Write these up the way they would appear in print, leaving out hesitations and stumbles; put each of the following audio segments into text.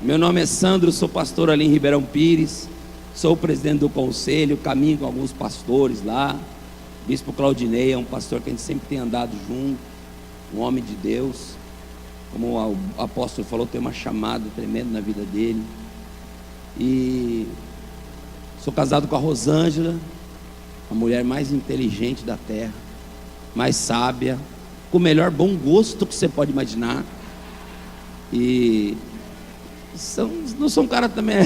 Meu nome é Sandro, sou pastor ali em Ribeirão Pires, sou o presidente do conselho, caminho com alguns pastores lá. Bispo Claudinei é um pastor que a gente sempre tem andado junto, um homem de Deus. Como o apóstolo falou, tem uma chamada tremenda na vida dele. E sou casado com a Rosângela, a mulher mais inteligente da terra, mais sábia, com o melhor bom gosto que você pode imaginar. E não sou um cara também.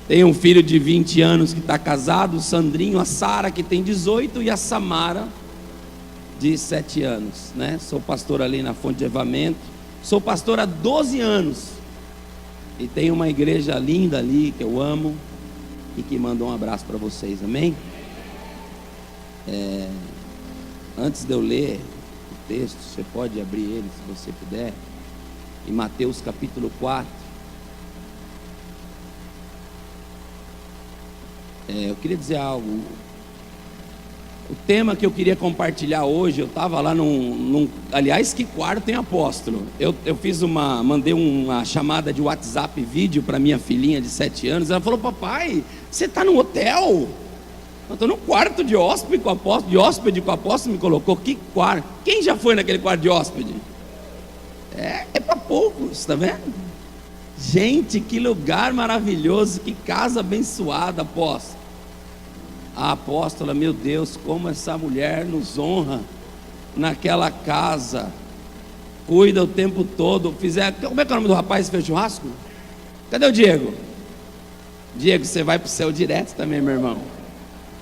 Tenho um filho de 20 anos que está casado, o Sandrinho, a Sara que tem 18 e a Samara de 7 anos, né? Sou pastor ali na Fonte de Evamento, sou pastor há 12 anos e tenho uma igreja linda ali que eu amo e que manda um abraço para vocês, amém? Antes de eu ler o texto, você pode abrir ele se você puder, em Mateus capítulo 4. Eu queria dizer algo. O tema que eu queria compartilhar hoje, eu estava lá aliás, que quarto tem apóstolo? Eu mandei uma chamada de WhatsApp vídeo para minha filhinha de 7 anos. Ela falou: papai, você está no hotel? Eu estou no quarto de hóspede com o apóstolo, me colocou. Que quarto? Quem já foi naquele quarto de hóspede? É para poucos, tá vendo? Gente, que lugar maravilhoso, que casa abençoada, apóstolo. A apóstola, meu Deus, como essa mulher nos honra naquela casa, cuida o tempo todo. Como é que é o nome do rapaz que fez churrasco? Cadê o Diego? Diego, você vai para o céu direto também, meu irmão.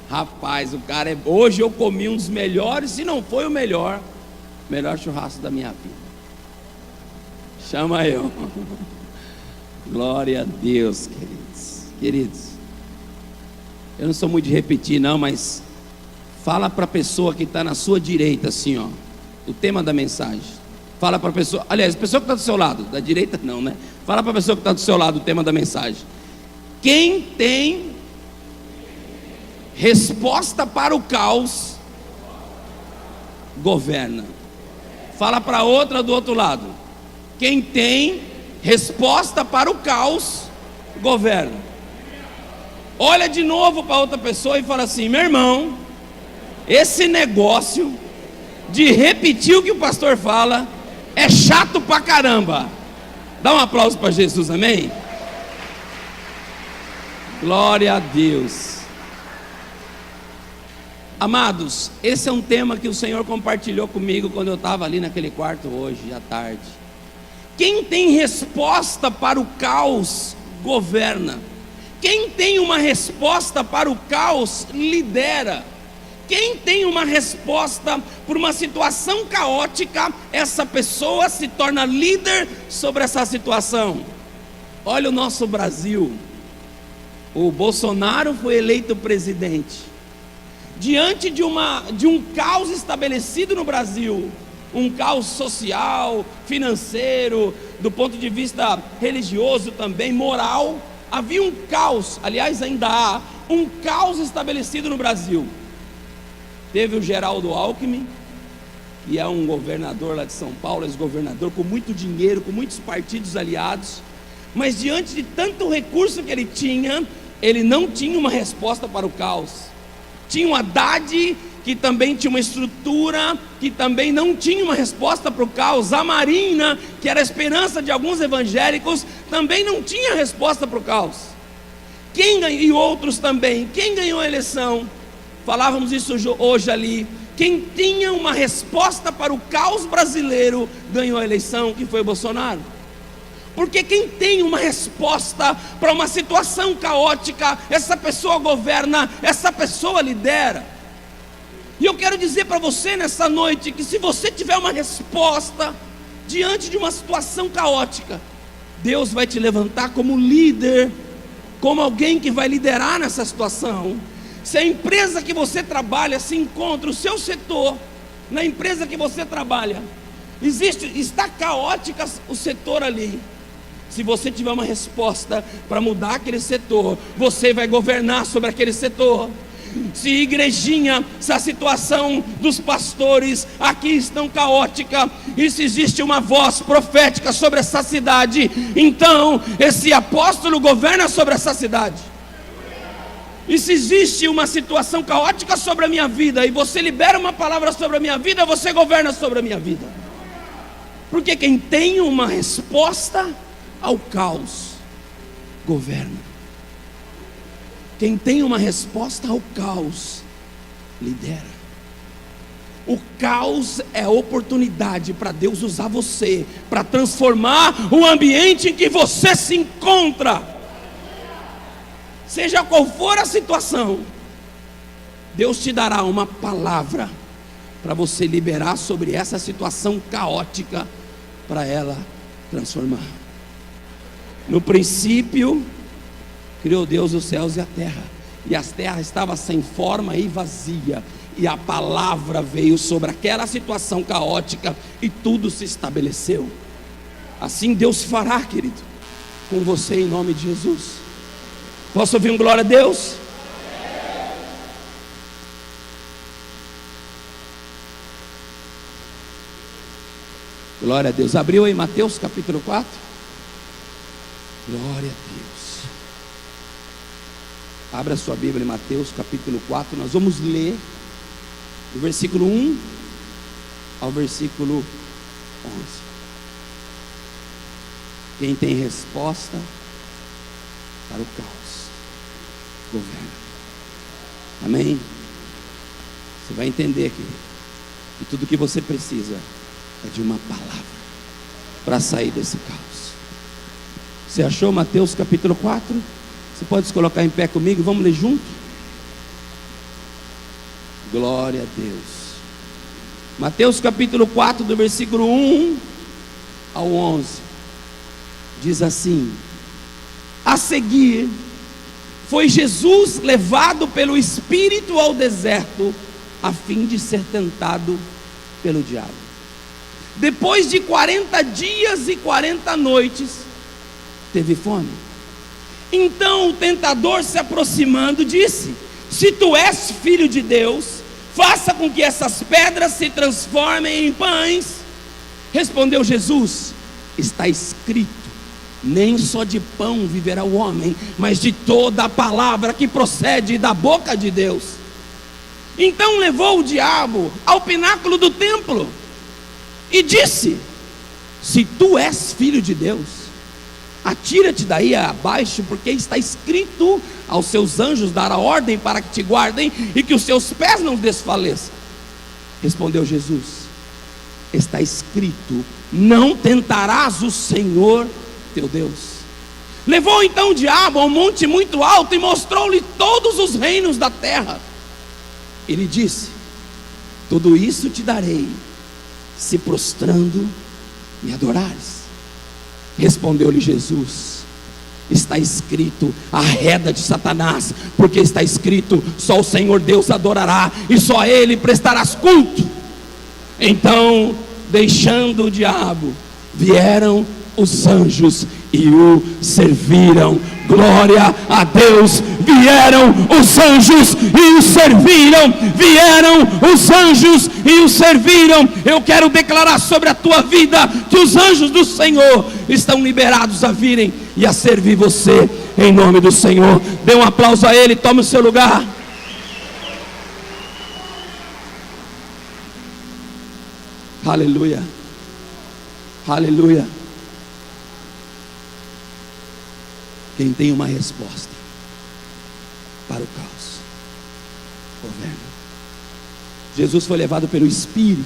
Rapaz, o cara hoje eu comi um dos melhores, se não foi o melhor churrasco da minha vida. Chama eu. Glória a Deus, queridos. Eu não sou muito de repetir não, mas fala para a pessoa que está na sua direita assim, ó, o tema da mensagem. Fala para a pessoa, aliás, a pessoa que está do seu lado, da direita não, né? Fala para a pessoa que está do seu lado o tema da mensagem. Quem tem resposta para o caos, governa. Fala para outra do outro lado. Quem tem resposta para o caos, governa. Olha de novo para outra pessoa e fala assim: meu irmão, esse negócio de repetir o que o pastor fala é chato pra caramba. Dá um aplauso para Jesus, amém? Glória a Deus. Amados, esse é um tema que o Senhor compartilhou comigo quando eu estava ali naquele quarto hoje à tarde. Quem tem resposta para o caos, governa. Quem tem uma resposta para o caos, lidera. Quem tem uma resposta por uma situação caótica, essa pessoa se torna líder sobre essa situação. Olha o nosso Brasil. O Bolsonaro foi eleito presidente diante de um caos estabelecido no Brasil, um caos social, financeiro, do ponto de vista religioso também, moral. Havia um caos, aliás ainda há um caos estabelecido no Brasil. Teve o Geraldo Alckmin, que é um governador lá de São Paulo, ex-governador, com muito dinheiro, com muitos partidos aliados, mas diante de tanto recurso que ele tinha, ele não tinha uma resposta para o caos. Tinha o Haddad, que também tinha uma estrutura, que também não tinha uma resposta para o caos. A Marina, que era a esperança de alguns evangélicos, também não tinha resposta para o caos. E outros também. Quem ganhou a eleição? Falávamos isso hoje ali. Quem tinha uma resposta para o caos brasileiro ganhou a eleição, que foi o Bolsonaro. Porque quem tem uma resposta para uma situação caótica, essa pessoa governa, essa pessoa lidera. E eu quero dizer para você nessa noite que se você tiver uma resposta diante de uma situação caótica, Deus vai te levantar como líder, como alguém que vai liderar nessa situação. Se a empresa que você trabalha se encontra, o seu setor, na empresa que você trabalha, está caótica o setor ali. Se você tiver uma resposta para mudar aquele setor, você vai governar sobre aquele setor. Se igrejinha, se a situação dos pastores aqui estão caótica, e se existe uma voz profética sobre essa cidade, então esse apóstolo governa sobre essa cidade. E se existe uma situação caótica sobre a minha vida, e você libera uma palavra sobre a minha vida, você governa sobre a minha vida. Porque quem tem uma resposta ao caos, governa. Quem tem uma resposta ao caos, lidera. O caos é a oportunidade para Deus usar você, para transformar o ambiente em que você se encontra. Seja qual for a situação, Deus te dará uma palavra para você liberar sobre essa situação caótica, para ela transformar. No princípio, criou Deus os céus e a terra, e a terra estava sem forma e vazia, e a palavra veio sobre aquela situação caótica, e tudo se estabeleceu. Assim Deus fará, querido, com você em nome de Jesus. Posso ouvir um glória a Deus? Glória a Deus. Abriu aí Mateus capítulo 4? Glória a Deus. Abra sua Bíblia em Mateus capítulo 4. Nós vamos ler do versículo 1 ao versículo 11. Quem tem resposta para o caos, governa. Amém? Você vai entender que tudo que você precisa é de uma palavra para sair desse caos. Você achou Mateus capítulo 4? Você pode se colocar em pé comigo? Vamos ler junto? Glória a Deus. Mateus capítulo 4, do versículo 1 ao 11, diz assim: a seguir, foi Jesus levado pelo Espírito ao deserto, a fim de ser tentado pelo diabo. Depois de 40 dias e 40 noites, teve fome. Então o tentador, se aproximando, disse: se tu és filho de Deus, faça com que essas pedras se transformem em pães. Respondeu Jesus: está escrito, nem só de pão viverá o homem, mas de toda a palavra que procede da boca de Deus. Então levou o diabo ao pináculo do templo e disse: se tu és filho de Deus, atira-te daí abaixo, porque está escrito: aos seus anjos dará ordem para que te guardem e que os seus pés não desfaleçam. Respondeu Jesus: está escrito, não tentarás o Senhor teu Deus. Levou então o diabo a um monte muito alto e mostrou-lhe todos os reinos da terra. Ele disse: tudo isso te darei, se prostrando me adorares. Respondeu-lhe Jesus: está escrito, arreda de Satanás, porque está escrito, só o Senhor Deus adorará, e só a Ele prestarás culto. Então, deixando o diabo, vieram os anjos e o serviram. Glória a Deus. Vieram os anjos e o serviram. Vieram os anjos e o serviram. Eu quero declarar sobre a tua vida que os anjos do Senhor estão liberados a virem e a servir você, em nome do Senhor. Dê um aplauso a Ele, tome o seu lugar. Aleluia, aleluia. Quem tem uma resposta para o caos, governa. Jesus foi levado pelo Espírito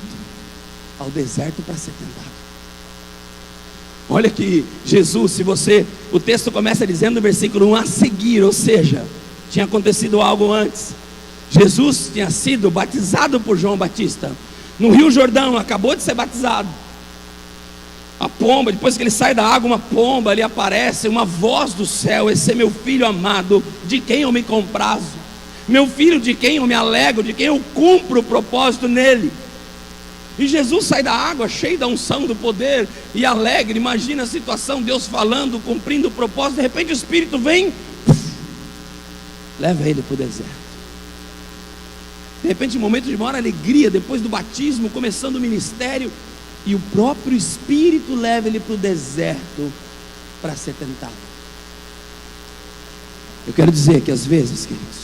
ao deserto para ser tentado. Olha que Jesus, se você, o texto começa dizendo no versículo 1, a seguir, ou seja, tinha acontecido algo antes. Jesus tinha sido batizado por João Batista no Rio Jordão, acabou de ser batizado. A pomba, depois que ele sai da água, uma pomba ali aparece, uma voz do céu: esse é meu filho amado, de quem eu me comprazo, meu filho de quem eu me alegro, de quem eu cumpro o propósito nele. E Jesus sai da água cheio da unção do poder e alegre. Imagina a situação, Deus falando, cumprindo o propósito. De repente o Espírito vem, leva ele para o deserto. De repente, um momento de maior alegria, depois do batismo, começando o ministério, e o próprio Espírito leva ele para o deserto para ser tentado. Eu quero dizer que às vezes, queridos,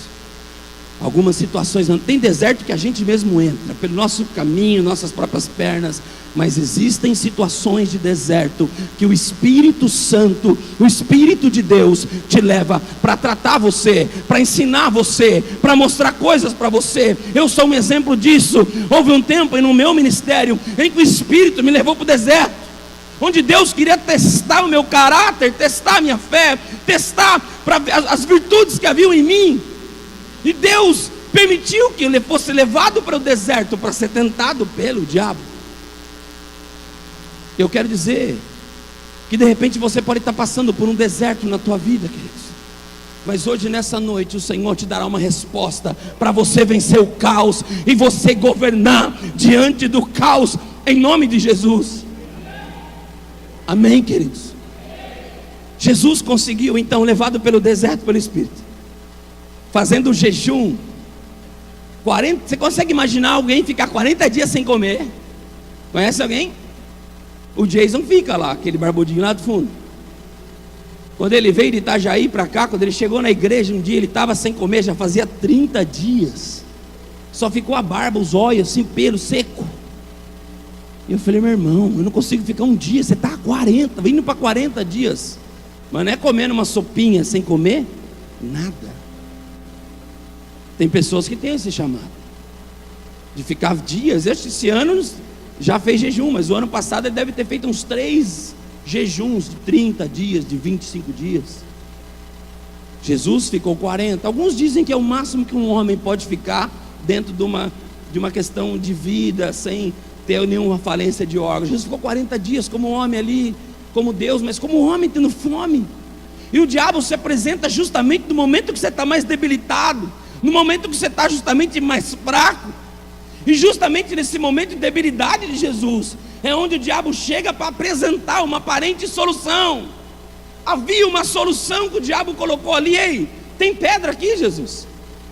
algumas situações, não tem deserto que a gente mesmo entra, pelo nosso caminho, nossas próprias pernas, mas existem situações de deserto, que o Espírito Santo, o Espírito de Deus, te leva para tratar você, para ensinar você, para mostrar coisas para você. Eu sou um exemplo disso. Houve um tempo no meu ministério, em que o Espírito me levou para o deserto, onde Deus queria testar o meu caráter, testar a minha fé, testar as virtudes que haviam em mim, e Deus permitiu que ele fosse levado para o deserto, para ser tentado pelo diabo. Eu quero dizer que de repente você pode estar passando por um deserto na tua vida, queridos, mas hoje nessa noite o Senhor te dará uma resposta para você vencer o caos e você governar diante do caos, em nome de Jesus. Amém, queridos? Jesus conseguiu então, levado pelo deserto pelo Espírito, fazendo um jejum, 40, você consegue imaginar alguém ficar 40 dias sem comer? Conhece alguém? O Jason fica lá, aquele barbudinho lá do fundo. Quando ele veio de Itajaí para cá, quando ele chegou na igreja um dia, ele estava sem comer, já fazia 30 dias, só ficou a barba, os olhos assim, pelo seco. E eu falei: meu irmão, eu não consigo ficar um dia, você está a 40, vindo para 40 dias, mas não é comendo uma sopinha sem comer nada. Tem pessoas que têm esse chamado de ficar dias. Esse ano já fez jejum, mas o ano passado ele deve ter feito uns 3 jejuns de 30 dias, de 25 dias. Jesus ficou 40. Alguns dizem que é o máximo que um homem pode ficar dentro de uma questão de vida, sem ter nenhuma falência de órgãos. Jesus ficou 40 dias como homem ali, como Deus, mas como homem tendo fome. E o diabo se apresenta justamente no momento que você está mais debilitado, no momento que você está justamente mais fraco. E justamente nesse momento de debilidade de Jesus, é onde o diabo chega para apresentar uma aparente solução. Havia uma solução que o diabo colocou ali: ei, tem pedra aqui, Jesus,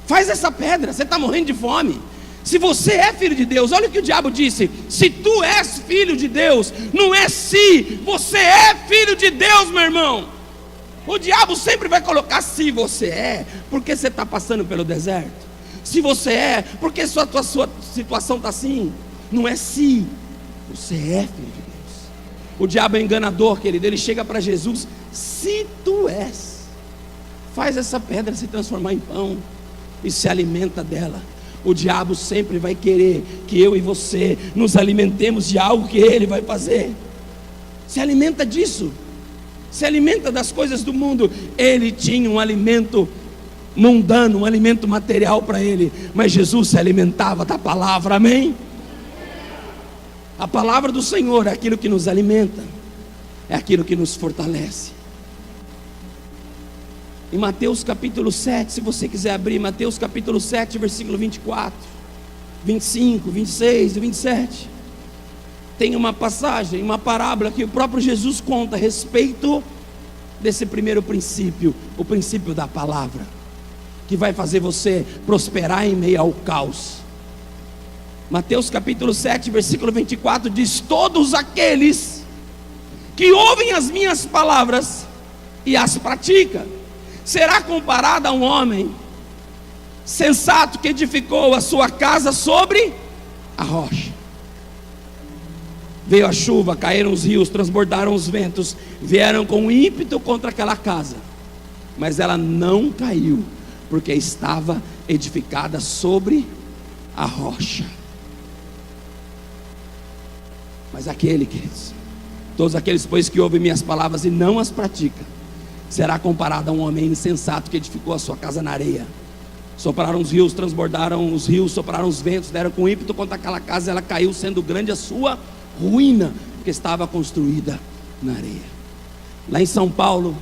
faz essa pedra, você está morrendo de fome. Se você é filho de Deus, olha o que o diabo disse: se tu és filho de Deus, não é se, você é filho de Deus, meu irmão. O diabo sempre vai colocar se você é, porque você está passando pelo deserto. Se você é, porque a sua situação está assim. Não é se, você é filho de Deus. O diabo é enganador, querido. Ele chega para Jesus: se tu és, faz essa pedra se transformar em pão, e se alimenta dela. O diabo sempre vai querer que eu e você nos alimentemos de algo que ele vai fazer. Se alimenta disso, se alimenta das coisas do mundo. Ele tinha um alimento mundano, um alimento material para ele, mas Jesus se alimentava da palavra. Amém? A palavra do Senhor é aquilo que nos alimenta, é aquilo que nos fortalece. Em Mateus capítulo 7, se você quiser abrir, Mateus capítulo 7, versículo 24, 25, 26 e 27, tem uma passagem, uma parábola que o próprio Jesus conta a respeito desse primeiro princípio, o princípio da palavra, que vai fazer você prosperar em meio ao caos. Mateus capítulo 7, versículo 24 diz: todos aqueles que ouvem as minhas palavras e as praticam, será comparado a um homem sensato que edificou a sua casa sobre a rocha. Veio a chuva, caíram os rios, transbordaram os ventos, vieram com ímpeto contra aquela casa, mas ela não caiu, porque estava edificada sobre a rocha. Mas aquele, queridos, todos aqueles, pois, que ouvem minhas palavras e não as praticam, será comparado a um homem insensato que edificou a sua casa na areia. Sopraram os rios, transbordaram os rios, sopraram os ventos, deram com ímpeto contra aquela casa, ela caiu, sendo grande a sua ruína, porque estava construída na areia. Lá em São Paulo,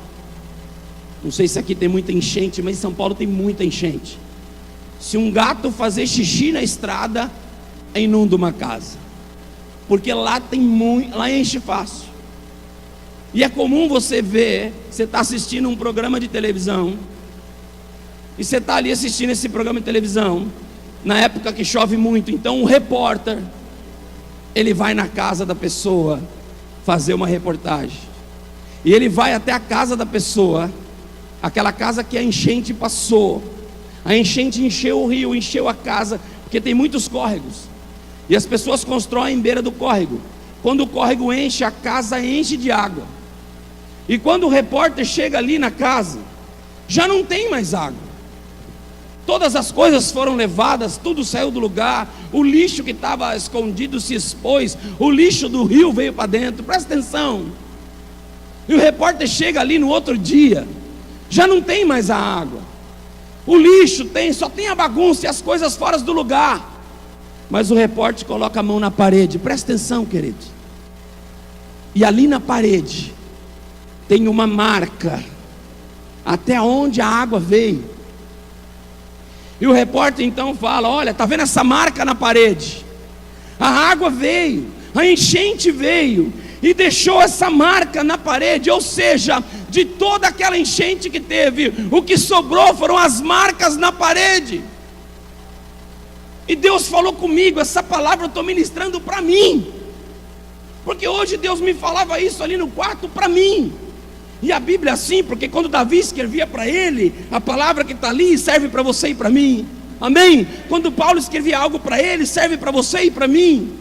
não sei se aqui tem muita enchente, mas em São Paulo tem muita enchente. Se um gato fazer xixi na estrada, inunda uma casa, porque lá tem muito, lá enche fácil. E é comum você ver, você está assistindo um programa de televisão, e você está ali assistindo esse programa de televisão, na época que chove muito. Então o repórter, ele vai na casa da pessoa fazer uma reportagem, e ele vai até a casa da pessoa, aquela casa que a enchente passou. A enchente encheu o rio, encheu a casa, porque tem muitos córregos, e as pessoas constroem em beira do córrego. Quando o córrego enche, a casa enche de água. E quando o repórter chega ali na casa, já não tem mais água. Todas as coisas foram levadas, tudo saiu do lugar. O lixo que estava escondido se expôs. O lixo do rio veio para dentro. Presta atenção. E o repórter chega ali no outro dia, já não tem mais a água. O lixo só tem a bagunça e as coisas fora do lugar. Mas o repórter coloca a mão na parede. Presta atenção, querido. E ali na parede tem uma marca até onde a água veio. E o repórter então fala: olha, está vendo essa marca na parede? A água veio, a enchente veio e deixou essa marca na parede. Ou seja, de toda aquela enchente que teve, o que sobrou foram as marcas na parede. E Deus falou comigo, essa palavra eu estou ministrando para mim, porque hoje Deus me falava isso ali no quarto para mim. E a Bíblia é assim, porque quando Davi escrevia para ele, a palavra que está ali serve para você e para mim. Amém? Quando Paulo escrevia algo para ele, serve para você e para mim.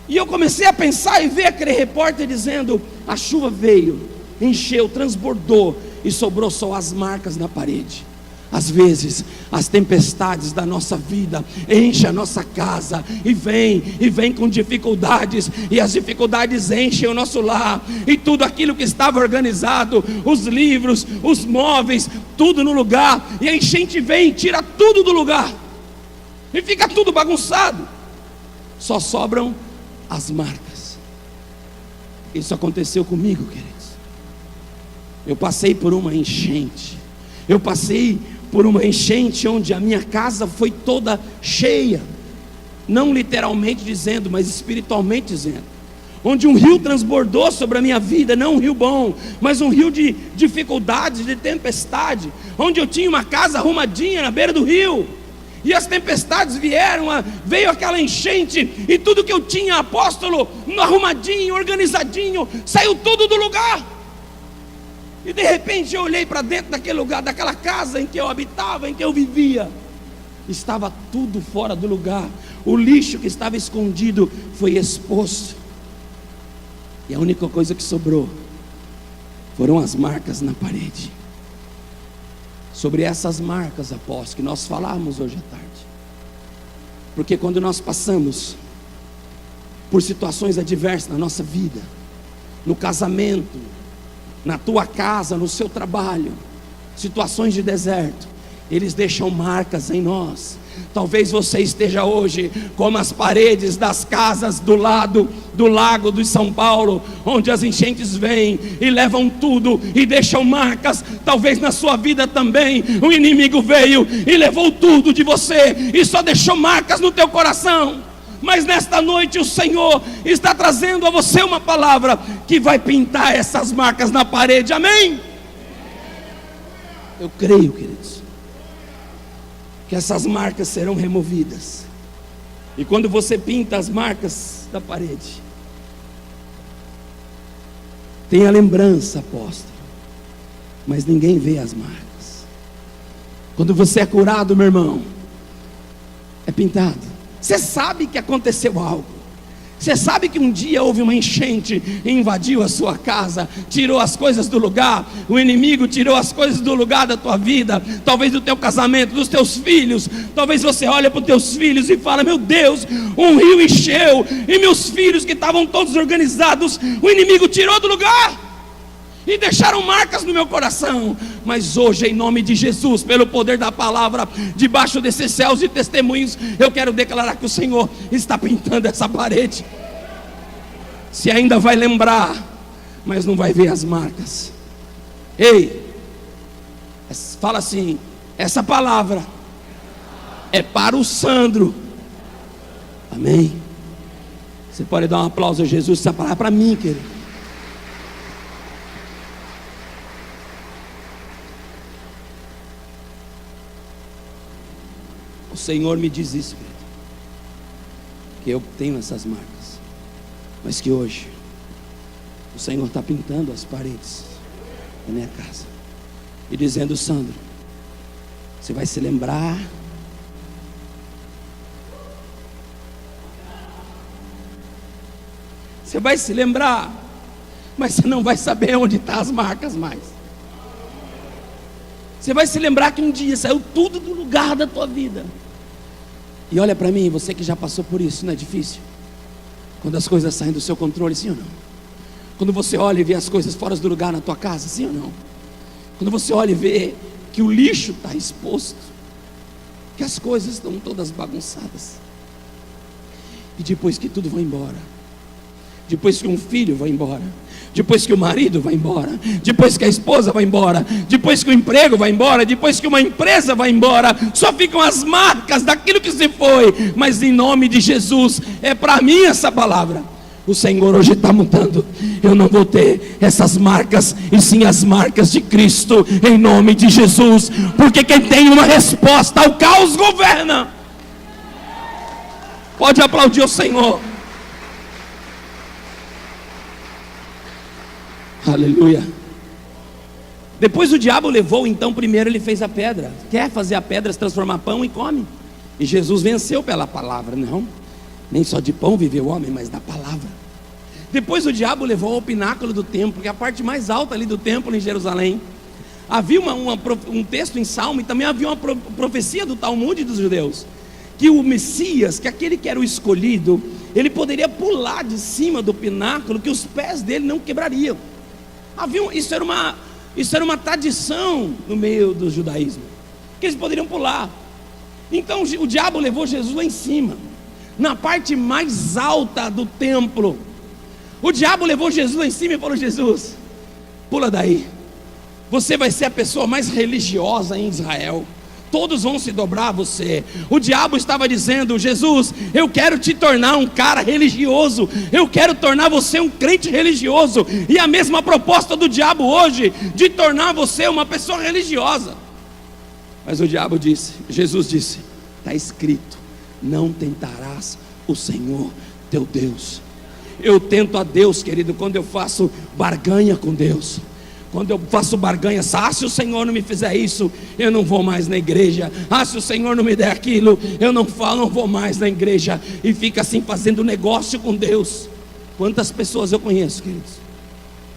E eu comecei a pensar e ver aquele repórter dizendo: a chuva veio, encheu, transbordou e sobrou só as marcas na parede. Às vezes as tempestades da nossa vida enchem a nossa casa e vem com dificuldades, e as dificuldades enchem o nosso lar, e tudo aquilo que estava organizado, os livros, os móveis, tudo no lugar, e a enchente vem e tira tudo do lugar, e fica tudo bagunçado, só sobram as marcas. Isso aconteceu comigo, queridos. Eu passei por uma enchente. Eu passei por uma enchente onde a minha casa foi toda cheia, não literalmente dizendo, mas espiritualmente dizendo, onde um rio transbordou sobre a minha vida, não um rio bom, mas um rio de dificuldades, de tempestade, onde eu tinha uma casa arrumadinha na beira do rio, e as tempestades vieram, veio aquela enchente, e tudo que eu tinha, apóstolo, arrumadinho, organizadinho, saiu tudo do lugar. E de repente eu olhei para dentro daquele lugar, daquela casa em que eu habitava, em que eu vivia, estava tudo fora do lugar. O lixo que estava escondido foi exposto, e a única coisa que sobrou foram as marcas na parede. Sobre essas marcas, apóstolo, que nós falamos hoje à tarde, porque quando nós passamos por situações adversas na nossa vida, no casamento, na tua casa, no seu trabalho, situações de deserto, eles deixam marcas em nós. Talvez você esteja hoje como as paredes das casas do lado do lago de São Paulo, onde as enchentes vêm e levam tudo e deixam marcas. Talvez na sua vida também o inimigo veio e levou tudo de você e só deixou marcas no teu coração. Mas nesta noite o Senhor está trazendo a você uma palavra que vai pintar essas marcas na parede. Amém? Eu creio, queridos, que essas marcas serão removidas. E quando você pinta as marcas da parede, tem a lembrança, apóstolo, mas ninguém vê as marcas. Quando você é curado, meu irmão, é pintado. Você sabe que aconteceu algo. Você sabe que um dia houve uma enchente e invadiu a sua casa, tirou as coisas do lugar. O inimigo tirou as coisas do lugar da tua vida, talvez do teu casamento, dos teus filhos. Talvez você olhe para os teus filhos e fala: meu Deus, um rio encheu, e meus filhos que estavam todos organizados, o inimigo tirou do lugar e deixaram marcas no meu coração. Mas hoje, em nome de Jesus, pelo poder da palavra, debaixo desses céus de testemunhos, eu quero declarar que o Senhor está pintando essa parede. Se ainda vai lembrar, mas não vai ver as marcas. Ei, fala assim: essa palavra é para o Sandro. Amém? Você pode dar um aplauso a Jesus. Essa palavra é para mim, querido. O Senhor me diz isso, querido, que eu tenho essas marcas, mas que hoje o Senhor está pintando as paredes da minha casa e dizendo: Sandro, você vai se lembrar Você vai se lembrar, mas você não vai saber onde estão as marcas mais. Você vai se lembrar que um dia saiu tudo do lugar da tua vida. E olha para mim, você que já passou por isso, não é difícil? Quando as coisas saem do seu controle, sim ou não? Quando você olha e vê as coisas fora do lugar na tua casa, sim ou não? Quando você olha e vê que o lixo está exposto, que as coisas estão todas bagunçadas, e depois que tudo vai embora, depois que um filho vai embora, depois que o marido vai embora, depois que a esposa vai embora, depois que o emprego vai embora, depois que uma empresa vai embora, só ficam as marcas daquilo que se foi. Mas em nome de Jesus, é para mim essa palavra. O Senhor hoje está mudando. Eu não vou ter essas marcas, e sim as marcas de Cristo, em nome de Jesus. Porque quem tem uma resposta ao caos governa. Pode aplaudir o Senhor. Aleluia. Depois o diabo levou, então primeiro ele fez a pedra. Quer fazer a pedra se transformar em pão e come. E Jesus venceu pela palavra. Não, nem só de pão viveu o homem, mas da palavra. Depois o diabo levou ao pináculo do templo, que é a parte mais alta ali do templo em Jerusalém. Havia um texto em Salmo, e também havia uma profecia do Talmud dos judeus, que o Messias, que aquele que era o escolhido, ele poderia pular de cima do pináculo, que os pés dele não quebrariam. Isso era uma tradição no meio do judaísmo, que eles poderiam pular. Então o diabo levou Jesus lá em cima, na parte mais alta do templo. O diabo levou Jesus lá em cima e falou: Jesus, pula daí, você vai ser a pessoa mais religiosa em Israel, todos vão se dobrar a você. O diabo estava dizendo: Jesus, eu quero te tornar um cara religioso, eu quero tornar você um crente religioso. E a mesma proposta do diabo hoje, de tornar você uma pessoa religiosa. Mas o diabo disse, Jesus disse: está escrito, não tentarás o Senhor teu Deus. Eu tento a Deus, querido, quando eu faço barganha com Deus. Quando eu faço barganha, se o Senhor não me fizer isso, eu não vou mais na igreja. Se o Senhor não me der aquilo, eu não vou mais na igreja. E fica assim fazendo negócio com Deus. Quantas pessoas eu conheço, queridos,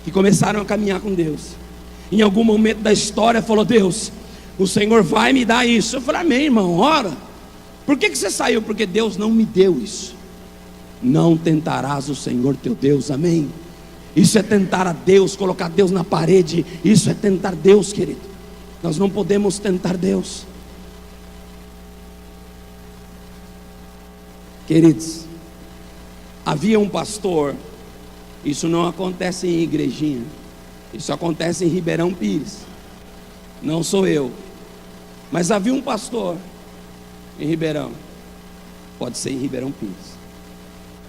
que começaram a caminhar com Deus, em algum momento da história falou: Deus, o Senhor vai me dar isso. Eu falei: amém, irmão, ora. Por que você saiu? Porque Deus não me deu isso. Não tentarás o Senhor teu Deus, amém. Isso é tentar a Deus, colocar Deus na parede. Isso é tentar Deus, querido. Nós não podemos tentar Deus. Queridos, havia um pastor. Isso não acontece em igrejinha, isso acontece em Ribeirão Pires. Não sou eu, mas havia um pastor em Ribeirão. Pode ser em Ribeirão Pires.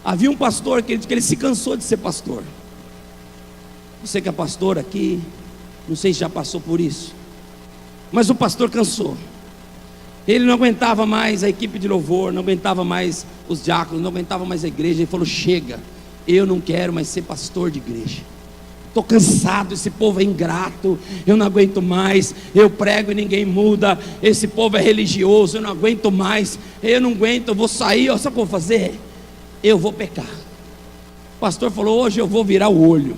Havia um pastor que ele se cansou de ser pastor. Você que é pastor aqui, não sei se já passou por isso, mas o pastor cansou. Ele não aguentava mais a equipe de louvor, não aguentava mais os diáconos, não aguentava mais a igreja. Ele falou: chega, eu não quero mais ser pastor de igreja. Estou cansado, esse povo é ingrato, eu não aguento mais. Eu prego e ninguém muda, esse povo é religioso, eu não aguento mais. Eu não aguento, eu vou sair, sabe o que eu vou fazer? Eu vou pecar. O pastor falou: hoje eu vou virar o olho.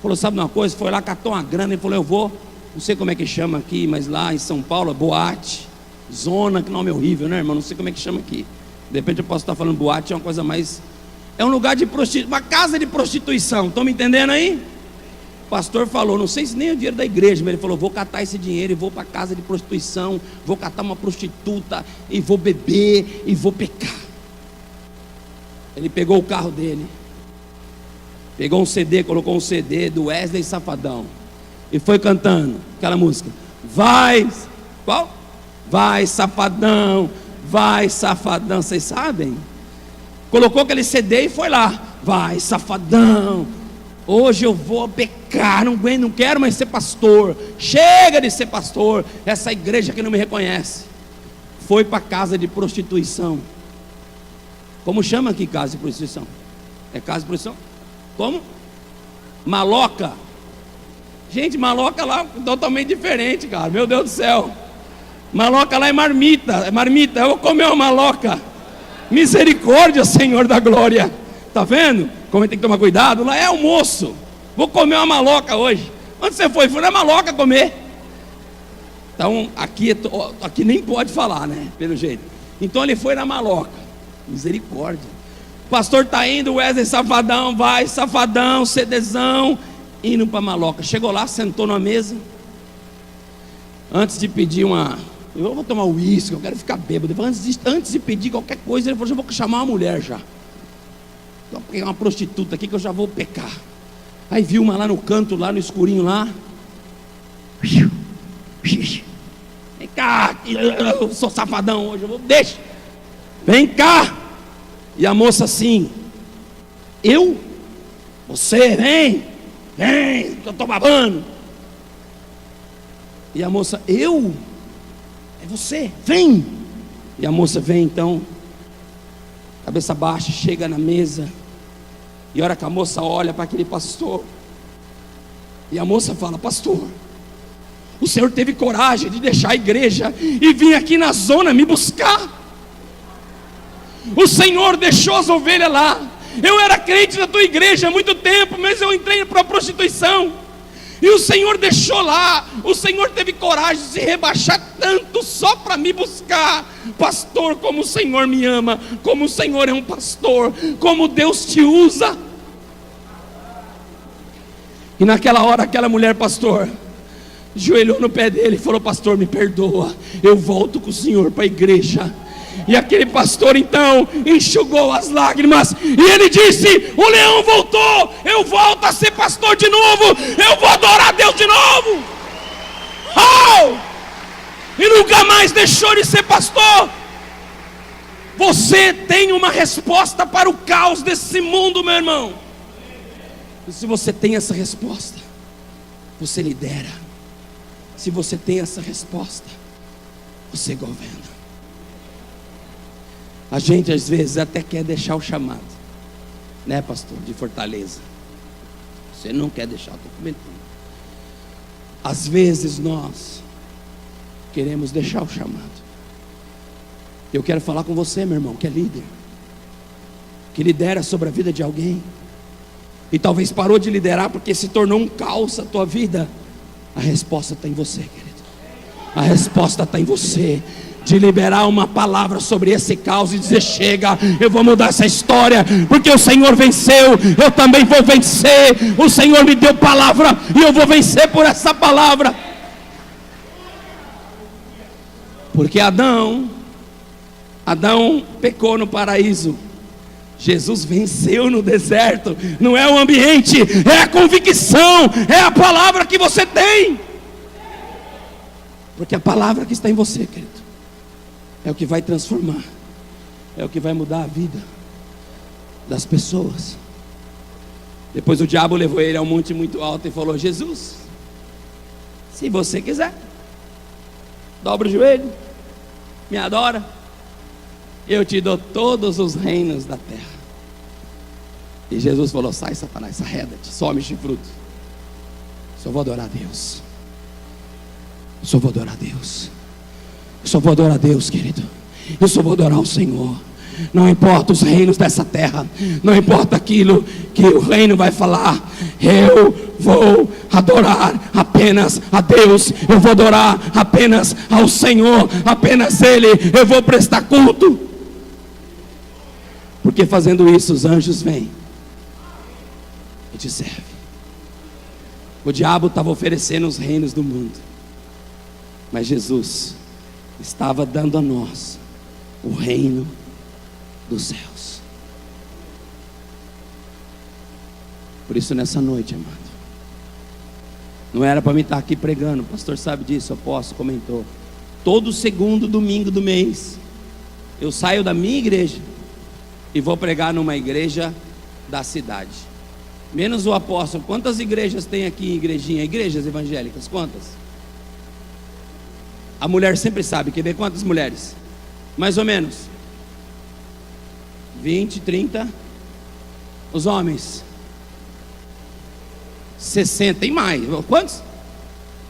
Falou: sabe uma coisa? Foi lá, catou uma grana e falou: eu vou, não sei como é que chama aqui, mas lá em São Paulo, boate, zona, que nome horrível, né, irmão? Não sei como é que chama aqui. De repente eu posso estar falando boate, é uma coisa mais... É um lugar de prostituição, uma casa de prostituição, estão me entendendo aí? O pastor falou, não sei se nem é o dinheiro da igreja, mas ele falou: vou catar esse dinheiro e vou para casa de prostituição, vou catar uma prostituta e vou beber e vou pecar. Ele pegou o carro dele, pegou um CD, colocou um CD do Wesley Safadão e foi cantando aquela música: vai, qual? Vai safadão, vai safadão, vocês sabem? Colocou aquele CD e foi lá: vai safadão, hoje eu vou pecar, não quero mais ser pastor, chega de ser pastor, essa igreja que não me reconhece. foi para casa de prostituição. Como chama aqui casa de prostituição? É casa de prostituição? Como? Maloca. Gente, maloca lá é totalmente diferente, cara. Meu Deus do céu. Maloca lá é marmita. É marmita. Eu vou comer uma maloca. Misericórdia, Senhor da glória. Tá vendo? Como tem que tomar cuidado? Lá é almoço. Vou comer uma maloca hoje. Onde você foi? Fui na maloca comer. Então, aqui nem pode falar, né? Pelo jeito. Então ele foi na maloca. Misericórdia. O pastor está indo, Wesley safadão, vai, safadão, cedezão, indo para maloca. Chegou lá, sentou na mesa. Antes de pedir eu vou tomar uísque, eu quero ficar bêbado. Antes de pedir qualquer coisa, ele falou: já vou chamar uma mulher já. Vou pegar uma prostituta aqui que eu já vou pecar. Aí viu uma lá no canto, lá no escurinho lá. Vem cá, eu sou safadão hoje, deixa. Vem cá. E a moça assim: eu? Você, vem, eu estou babando. E a moça: eu? É você, vem. E a moça vem então, cabeça baixa, chega na mesa. E a hora que a moça olha para aquele pastor, e a moça fala: pastor, o senhor teve coragem de deixar a igreja e vir aqui na zona me buscar. O Senhor deixou as ovelhas lá. Eu era crente da tua igreja há muito tempo, mas eu entrei para a prostituição. E o Senhor deixou lá. O Senhor teve coragem de se rebaixar tanto só para me buscar. Pastor, como o Senhor me ama, como o Senhor é um pastor, como Deus te usa. E naquela hora aquela mulher, pastor, ajoelhou no pé dele e falou: pastor, me perdoa, eu volto com o senhor para a igreja. E aquele pastor então enxugou as lágrimas e ele disse: o leão voltou, eu volto a ser pastor de novo, eu vou adorar a Deus de novo. Oh! E nunca mais deixou de ser pastor. Você tem uma resposta para o caos desse mundo, meu irmão. E se você tem essa resposta, você lidera. Se você tem essa resposta, você governa. A gente às vezes até quer deixar o chamado, né, pastor, de Fortaleza? Você não quer deixar, estou comentando. Às vezes nós queremos deixar o chamado. Eu quero falar com você, meu irmão, que é líder, que lidera sobre a vida de alguém, e talvez parou de liderar porque se tornou um caos a tua vida. A resposta está em você, querido. A resposta está em você. De liberar uma palavra sobre esse caos e dizer: chega, eu vou mudar essa história, porque o Senhor venceu, eu também vou vencer. O Senhor me deu palavra e eu vou vencer por essa palavra. Porque Adão pecou no paraíso, Jesus venceu no deserto. Não é o ambiente, é a convicção, é a palavra que você tem. Porque a palavra que está em você, querido, é o que vai transformar, é o que vai mudar a vida das pessoas. Depois o diabo levou ele a um monte muito alto e falou: Jesus, se você quiser, dobra o joelho, me adora, eu te dou todos os reinos da terra. E Jesus falou: sai, Satanás, arreda-te, some chifrudo. Só vou adorar a Deus. Só vou adorar a Deus. Só vou adorar a Deus, querido. Eu só vou adorar o Senhor. Não importa os reinos dessa terra, não importa aquilo que o reino vai falar. Eu vou adorar apenas a Deus. Eu vou adorar apenas ao Senhor, apenas Ele. Eu vou prestar culto. Porque fazendo isso os anjos vêm e te servem. O diabo estava oferecendo os reinos do mundo, mas Jesus estava dando a nós o reino dos céus. Por isso nessa noite, amado, não era para mim estar aqui pregando, o pastor sabe disso, o apóstolo comentou. Todo segundo domingo do mês eu saio da minha igreja e vou pregar numa igreja da cidade. Menos o apóstolo. Quantas igrejas tem aqui em igrejinha? Igrejas evangélicas, quantas? A mulher sempre sabe, quer ver quantas mulheres? Mais ou menos 20, 30. Os homens 60 e mais. Quantos?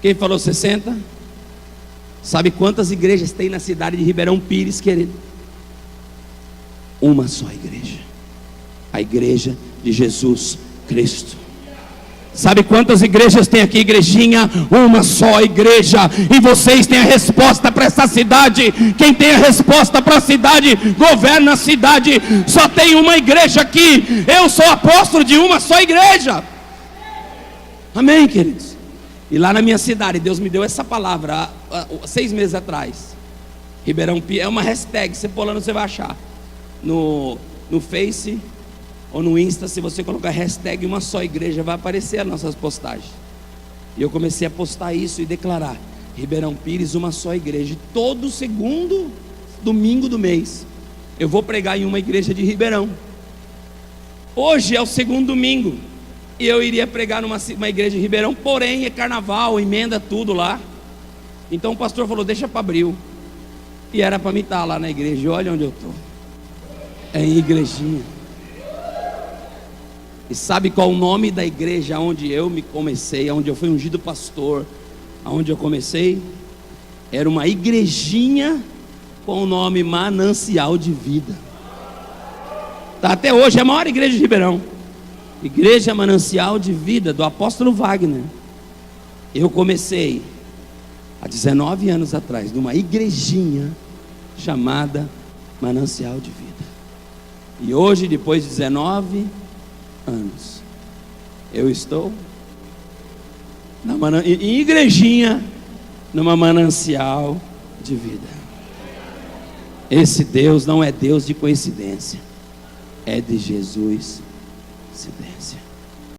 Quem falou 60? Sabe quantas igrejas tem na cidade de Ribeirão Pires, querido? Uma só igreja, a igreja de Jesus Cristo. Sabe quantas igrejas tem aqui, igrejinha? Uma só igreja. E vocês têm a resposta para essa cidade. Quem tem a resposta para a cidade, governa a cidade. Só tem uma igreja aqui. Eu sou apóstolo de uma só igreja. Amém, queridos? E lá na minha cidade, Deus me deu essa palavra há 6 meses atrás. Ribeirão Pires, é uma hashtag, você pulando você vai achar no Face ou no Insta. Se você colocar hashtag uma só igreja, vai aparecer as nossas postagens. E eu comecei a postar isso e declarar: Ribeirão Pires, uma só igreja. E todo segundo domingo do mês eu vou pregar em uma igreja de Ribeirão. Hoje é o segundo domingo e eu iria pregar numa igreja de Ribeirão, porém é carnaval, emenda tudo lá. Então o pastor falou: deixa para abril. E era para mim estar lá na igreja. E olha onde eu estou, é em igrejinha. E sabe qual o nome da igreja onde eu me comecei, onde eu fui ungido pastor, aonde eu comecei? Era uma igrejinha com o nome Manancial de Vida. Tá, até hoje é a maior igreja de Ribeirão, Igreja Manancial de Vida, do apóstolo Wagner. Eu comecei há 19 anos atrás numa igrejinha chamada Manancial de Vida. E hoje, depois de 19 anos, eu estou em igrejinha, numa Manancial de Vida. Esse Deus não é Deus de coincidência, é de Jesus coincidência.